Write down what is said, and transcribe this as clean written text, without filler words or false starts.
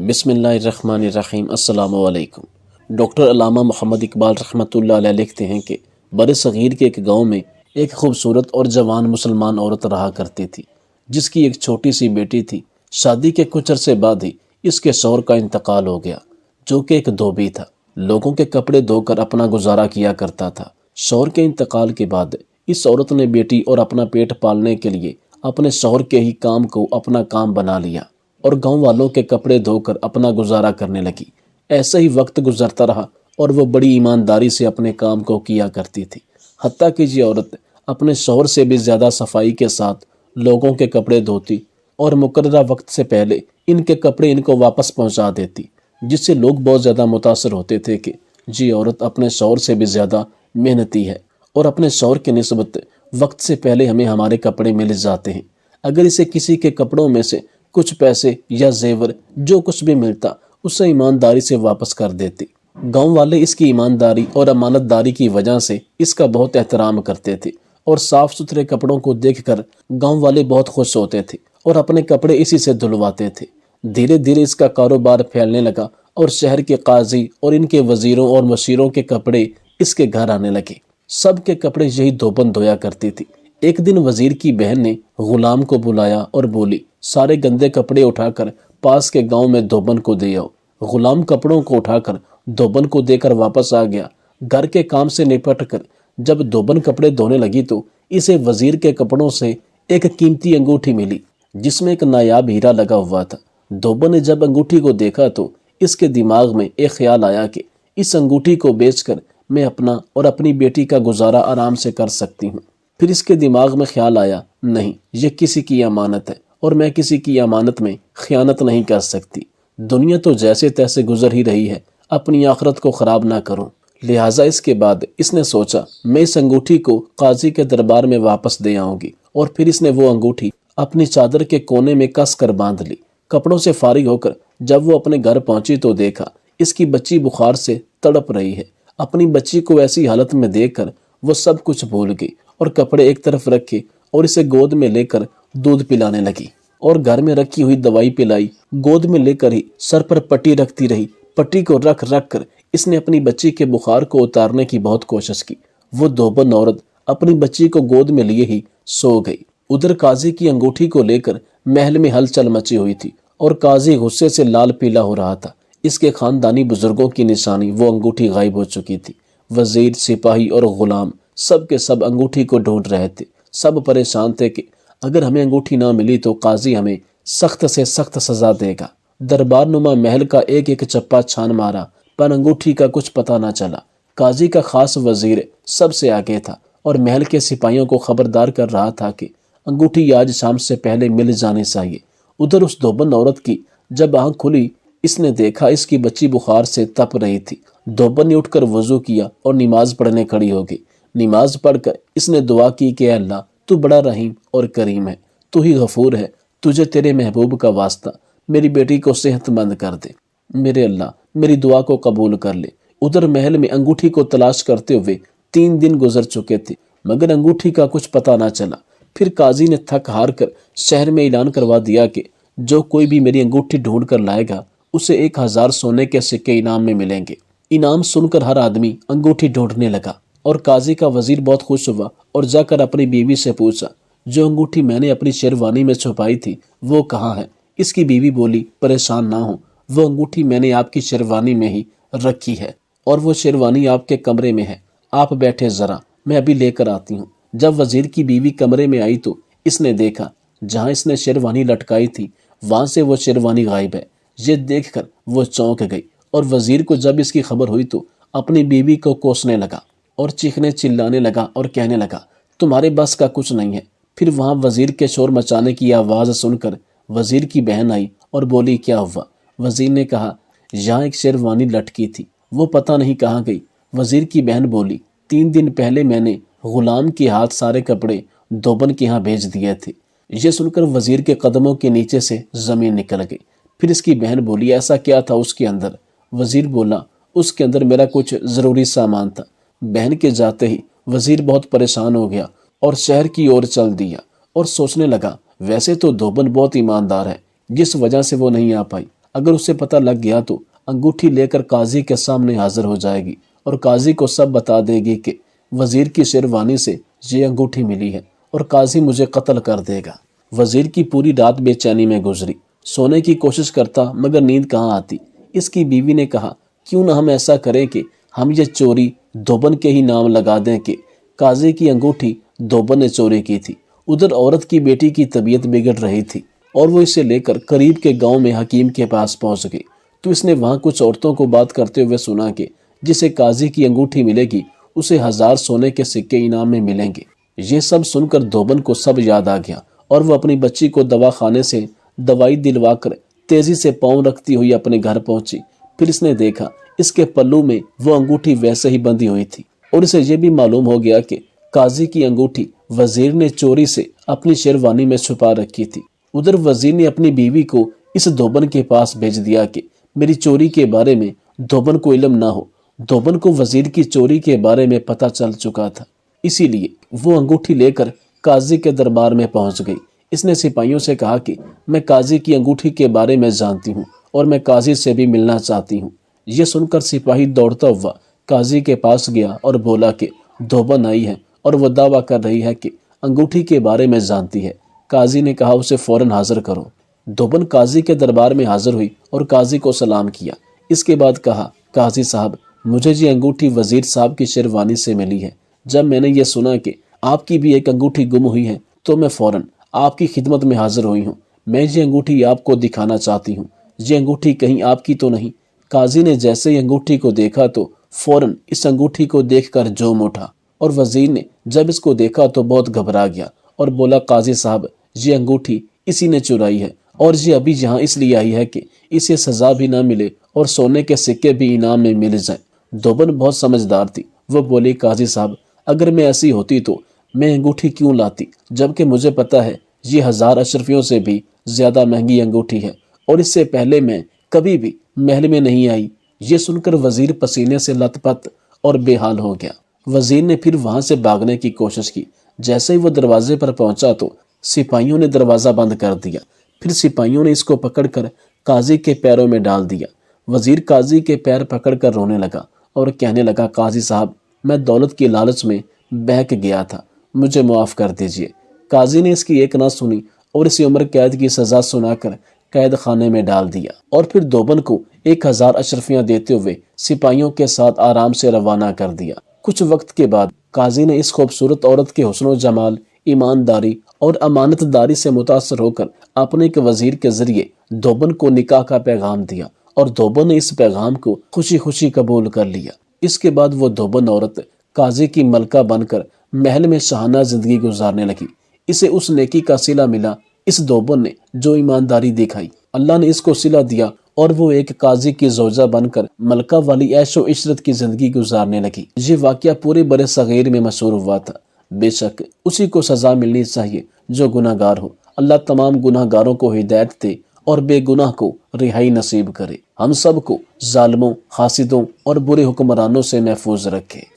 بسم اللہ الرحمن الرحیم۔ السلام علیکم۔ ڈاکٹر علامہ محمد اقبال رحمۃ اللہ علیہ لکھتے ہیں کہ بر صغیر کے ایک گاؤں میں ایک خوبصورت اور جوان مسلمان عورت رہا کرتی تھی، جس کی ایک چھوٹی سی بیٹی تھی۔ شادی کے کچھ عرصے بعد ہی اس کے شوہر کا انتقال ہو گیا، جو کہ ایک دھوبی تھا۔ لوگوں کے کپڑے دھو کر اپنا گزارا کیا کرتا تھا۔ شوہر کے انتقال کے بعد اس عورت نے بیٹی اور اپنا پیٹ پالنے کے لیے اپنے شوہر کے ہی کام کو اپنا کام بنا لیا اور گاؤں والوں کے کپڑے دھو کر اپنا گزارا کرنے لگی۔ ایسے ہی وقت گزرتا رہا اور وہ بڑی ایمانداری سے اپنے کام کو کیا کرتی تھی، حتیٰ کہ یہ عورت اپنے شوہر سے بھی زیادہ صفائی کے ساتھ لوگوں کے کپڑے دھوتی اور مقررہ وقت سے پہلے ان کے کپڑے ان کو واپس پہنچا دیتی، جس سے لوگ بہت زیادہ متاثر ہوتے تھے کہ یہ عورت اپنے شوہر سے بھی زیادہ محنتی ہے اور اپنے شوہر کی نسبت وقت سے پہلے ہمیں ہمارے کپڑے مل جاتے ہیں۔ اگر اسے کسی کے کپڑوں میں سے کچھ پیسے یا زیور جو کچھ بھی ملتا اسے ایمانداری سے واپس کر دیتی۔ گاؤں والے اس کی ایمانداری اور امانت داری کی وجہ سے اس کا بہت احترام کرتے تھے اور صاف ستھرے کپڑوں کو دیکھ کر گاؤں والے بہت خوش ہوتے تھے اور اپنے کپڑے اسی سے دھلواتے تھے۔ دھیرے دھیرے اس کا کاروبار پھیلنے لگا اور شہر کے قاضی اور ان کے وزیروں اور مشیروں کے کپڑے اس کے گھر آنے لگے۔ سب کے کپڑے یہی دھوبن دھویا کرتی تھی۔ ایک دن وزیر کی بہن نے غلام کو بلایا اور بولی، سارے گندے کپڑے اٹھا کر پاس کے گاؤں میں دھوبن کو دے آؤ۔ غلام کپڑوں کو اٹھا کر دھوبن کو دے کر واپس آ گیا۔ گھر کے کام سے نپٹ کر جب دھوبن کپڑے دھونے لگی تو اسے وزیر کے کپڑوں سے ایک قیمتی انگوٹھی ملی، جس میں ایک نایاب ہیرا لگا ہوا تھا۔ دھوبن نے جب انگوٹھی کو دیکھا تو اس کے دماغ میں ایک خیال آیا کہ اس انگوٹھی کو بیچ کر میں اپنا اور اپنی بیٹی کا گزارا آرام سے کر سکتی ہوں۔ پھر اس کے دماغ میں خیال آیا، نہیں، یہ کسی کی امانت ہے اور میں کسی کی امانت میں خیانت نہیں کر سکتی۔ دنیا تو جیسے تیسے گزر ہی رہی ہے، اپنی آخرت کو خراب نہ کروں۔ لہٰذا اس کے بعد اس نے سوچا میں اس انگوٹھی کو قاضی کے دربار میں واپس دے آؤں گی، اور پھر اس نے وہ انگوٹھی اپنی چادر کے کونے میں کس کر باندھ لی۔ کپڑوں سے فارغ ہو کر جب وہ اپنے گھر پہنچی تو دیکھا اس کی بچی بخار سے تڑپ رہی ہے۔ اپنی بچی کو ایسی حالت میں دیکھ کر وہ سب کچھ بھول گئی اور کپڑے ایک طرف رکھے اور اسے گود میں لے کر دودھ پلانے لگی اور گھر میں رکھی ہوئی دوائی پلائی۔ گود میں لے کر ہی سر پر پٹی رکھتی رہی۔ پٹی کو رکھ کر اس نے اپنی بچی کے بخار کو اتارنے کی بہت کوشش کی۔ وہ دھوبن عورت اپنی بچی کو گود میں لیے ہی سو گئی۔ ادھر قاضی کی انگوٹھی کو لے کر محل میں ہلچل مچی ہوئی تھی اور قاضی غصے سے لال پیلا ہو رہا تھا۔ اس کے خاندانی بزرگوں کی نشانی وہ انگوٹھی غائب ہو چکی تھی۔ وزیر، سپاہی اور غلام سب کے سب انگوٹھی کو ڈھونڈ رہے تھے۔ سب پریشان تھے کہ اگر ہمیں انگوٹھی نہ ملی تو قاضی ہمیں سخت سے سخت سزا دے گا۔ دربار نما محل کا ایک ایک چپا چھان مارا پر انگوٹھی کا کچھ پتہ نہ چلا۔ قاضی کا خاص وزیر سب سے آگے تھا اور محل کے سپاہیوں کو خبردار کر رہا تھا کہ انگوٹھی آج شام سے پہلے مل جانی چاہیے۔ ادھر اس دھوبن عورت کی جب آنکھ کھلی اس نے دیکھا اس کی بچی بخار سے تپ رہی تھی۔ دھوبن نے اٹھ کر وضو کیا اور نماز پڑھنے کھڑی ہو گئی۔ نماز پڑھ کر اس نے دعا کی کہ اے اللہ تو بڑا رحیم اور کریم ہے، تو ہی غفور ہے، تجھے تیرے محبوب کا واسطہ میری بیٹی کو صحت مند کر دے، میرے اللہ میری دعا کو قبول کر لے۔ ادھر محل میں انگوٹھی کو تلاش کرتے ہوئے 3 دن گزر چکے تھے مگر انگوٹھی کا کچھ پتہ نہ چلا۔ پھر قاضی نے تھک ہار کر شہر میں اعلان کروا دیا کہ جو کوئی بھی میری انگوٹھی ڈھونڈ کر لائے گا اسے 1000 سونے کے سکے انعام میں ملیں گے۔ انعام سن کر ہر آدمی انگوٹھی ڈھونڈنے لگا اور قاضی کا وزیر بہت خوش ہوا اور جا کر اپنی بیوی سے پوچھا، جو انگوٹھی میں نے اپنی شیروانی میں چھپائی تھی وہ کہاں ہے؟ اس کی بیوی بولی، پریشان نہ ہو، وہ انگوٹھی میں نے آپ کی شیروانی میں ہی رکھی ہے اور وہ شیروانی آپ کے کمرے میں ہے، آپ بیٹھے ذرا، میں ابھی لے کر آتی ہوں۔ جب وزیر کی بیوی کمرے میں آئی تو اس نے دیکھا جہاں اس نے شیروانی لٹکائی تھی وہاں سے وہ شیروانی غائب ہے۔ یہ دیکھ کر وہ چونک گئی اور وزیر کو جب اس کی خبر ہوئی تو اپنی بیوی کو کوسنے لگا اور چیخنے چلانے لگا اور کہنے لگا، تمہارے بس کا کچھ نہیں ہے۔ پھر وہاں وزیر کے شور مچانے کی آواز سن کر وزیر کی بہن آئی اور بولی، کیا ہوا؟ وزیر نے کہا، یہاں ایک شیروانی لٹکی تھی، وہ پتہ نہیں کہاں گئی۔ وزیر کی بہن بولی، 3 دن پہلے میں نے غلام کے ہاتھ سارے کپڑے دھوبن کے ہاں بھیج دیے تھے۔ یہ سن کر وزیر کے قدموں کے نیچے سے زمین نکل گئی۔ پھر اس کی بہن بولی، ایسا کیا تھا اس کے اندر؟ وزیر بولا، اس کے اندر میرا کچھ ضروری سامان تھا۔ بہن کے جاتے ہی وزیر بہت پریشان ہو گیا اور شہر کی اور چل دیا اور سوچنے لگا، ویسے تو دھوبن بہت ایماندار ہے، جس وجہ سے وہ نہیں آ پائی، اگر اسے پتہ لگ گیا تو انگوٹھی لے کر قاضی کے سامنے حاضر ہو جائے گی اور قاضی کو سب بتا دے گی کہ وزیر کی شیروانی سے یہ انگوٹھی ملی ہے اور قاضی مجھے قتل کر دے گا۔ وزیر کی پوری رات بے چینی میں گزری، سونے کی کوشش کرتا مگر نیند کہاں آتی۔ اس کی بیوی نے کہا کیوں نہ ہم ایسا کریں کہ ہم یہ چوری دھوبن کے ہی نام لگا دیں کہ قاضی کی انگوٹھی دھوبن نے چوری کی تھی۔ ادھر عورت کی بیٹی کی طبیعت بگڑ رہی تھی اور وہ اسے لے کر قریب کے گاؤں میں حکیم کے پاس پہنچ گئی تو اس نے وہاں کچھ عورتوں کو بات کرتے ہوئے سنا کہ جسے قاضی کی انگوٹھی ملے گی اسے 1000 سونے کے سکے انعام میں ملیں گے۔ یہ سب سن کر دھوبن کو سب یاد آ گیا اور وہ اپنی بچی کو دواخانے سے دوائی دلوا کر تیزی سے پاؤں رکھتی ہوئی اپنے گھر پہنچی۔ پھر اس نے دیکھا اس کے پلو میں وہ انگوٹھی ویسے ہی بندھی ہوئی تھی اور اسے یہ بھی معلوم ہو گیا کہ قاضی کی انگوٹھی وزیر نے چوری سے اپنی شیروانی میں چھپا رکھی تھی۔ ادھر وزیر نے اپنی بیوی کو اس دھوبن کے پاس بھیج دیا کہ میری چوری کے بارے میں دھوبن کو علم نہ ہو۔ دھوبن کو وزیر کی چوری کے بارے میں پتہ چل چکا تھا، اسی لیے وہ انگوٹھی لے کر قاضی کے دربار میں پہنچ گئی۔ اس نے سپاہیوں سے کہا کہ میں قاضی کی انگوٹھی کے بارے میں جانتی ہوں اور میں قاضی سے بھی ملنا چاہتی ہوں۔ یہ سن کر سپاہی دوڑتا ہوا قاضی کے پاس گیا اور بولا کہ دھوبن آئی ہے اور وہ دعویٰ کر رہی ہے کہ انگوٹھی کے بارے میں جانتی ہے۔ قاضی نے کہا اسے فوراً حاضر کرو۔ دھوبن قاضی کے دربار میں حاضر ہوئی اور قاضی کو سلام کیا۔ اس کے بعد کہا قاضی صاحب مجھے یہ انگوٹھی وزیر صاحب کی شیروانی سے ملی ہے۔ جب میں نے یہ سنا کہ آپ کی بھی ایک انگوٹھی گم ہوئی ہے تو میں فوراً آپ کی خدمت میں حاضر ہوئی ہوں۔ میں یہ انگوٹھی آپ کو دکھانا چاہتی ہوں۔ یہ انگوٹھی کہیں آپ کی تو نہیں؟ قاضی نے جیسے ہی انگوٹھی کو دیکھا تو فوراً اس انگوٹھی کو دیکھ کر جوم اٹھا اور وزیر نے جب اس کو دیکھا تو بہت گھبرا گیا اور بولا قاضی صاحب یہ انگوٹھی اسی نے چرائی ہے اور یہ ابھی یہاں اس لیے آئی ہے کہ اسے سزا بھی نہ ملے اور سونے کے سکے بھی انعام میں مل جائیں۔ دھوبن بہت سمجھدار تھی، وہ بولی قاضی صاحب اگر میں ایسی ہوتی تو میں انگوٹھی کیوں لاتی، جبکہ مجھے پتا ہے یہ 1000 اشرفیوں سے بھی زیادہ مہنگی انگوٹھی ہے اور اس سے پہلے میں کبھی بھی محل میں نہیں آئی۔ یہ سن کر وزیر پسینے سے لت پت اور بے حال ہو گیا۔ وزیر نے پھر وہاں سے بھاگنے کی کوشش کی۔ جیسے ہی وہ دروازے پر پہنچا تو سپاہیوں نے دروازہ بند کر دیا۔ پھر سپاہیوں نے اس کو پکڑ کر قاضی کے پیروں میں ڈال دیا۔ وزیر قاضی کے پیر پکڑ کر رونے لگا اور کہنے لگا قاضی صاحب میں دولت کی لالچ میں بہک گیا تھا، مجھے معاف کر دیجیے۔ قاضی نے اس کی ایک نہ سنی اور اسے عمر قید کی سزا سنا کر قید خانے میں ڈال دیا اور پھر دھوبن کو 1000 اشرفیاں دیتے ہوئے سپاہیوں کے ساتھ آرام سے روانہ کر دیا۔ کچھ وقت کے بعد قاضی نے اس خوبصورت عورت کے حسن و جمال، ایمانداری اور امانت داری سے متاثر ہو کر اپنے ایک وزیر کے ذریعے دھوبن کو نکاح کا پیغام دیا اور دھوبن نے اس پیغام کو خوشی خوشی قبول کر لیا۔ اس کے بعد وہ دھوبن عورت قاضی کی ملکہ بن کر محل میں شاہانہ زندگی گزارنے لگی۔ اسے اس نیکی کا صلہ ملا اس دھوبن نے جو ایمانداری دکھائی، اللہ نے اس کو صلہ دیا اور وہ ایک قاضی کی زوجہ بن کر ملکہ والی عیش و عشرت کی زندگی گزارنے لگی۔ یہ واقعہ پورے برِ صغیر میں مشہور ہوا تھا۔ بے شک اسی کو سزا ملنی چاہیے جو گناہ گار ہو۔ اللہ تمام گناہ گاروں کو ہدایت دے اور بے گناہ کو رہائی نصیب کرے۔ ہم سب کو ظالموں، حاسدوں اور برے حکمرانوں سے محفوظ رکھے۔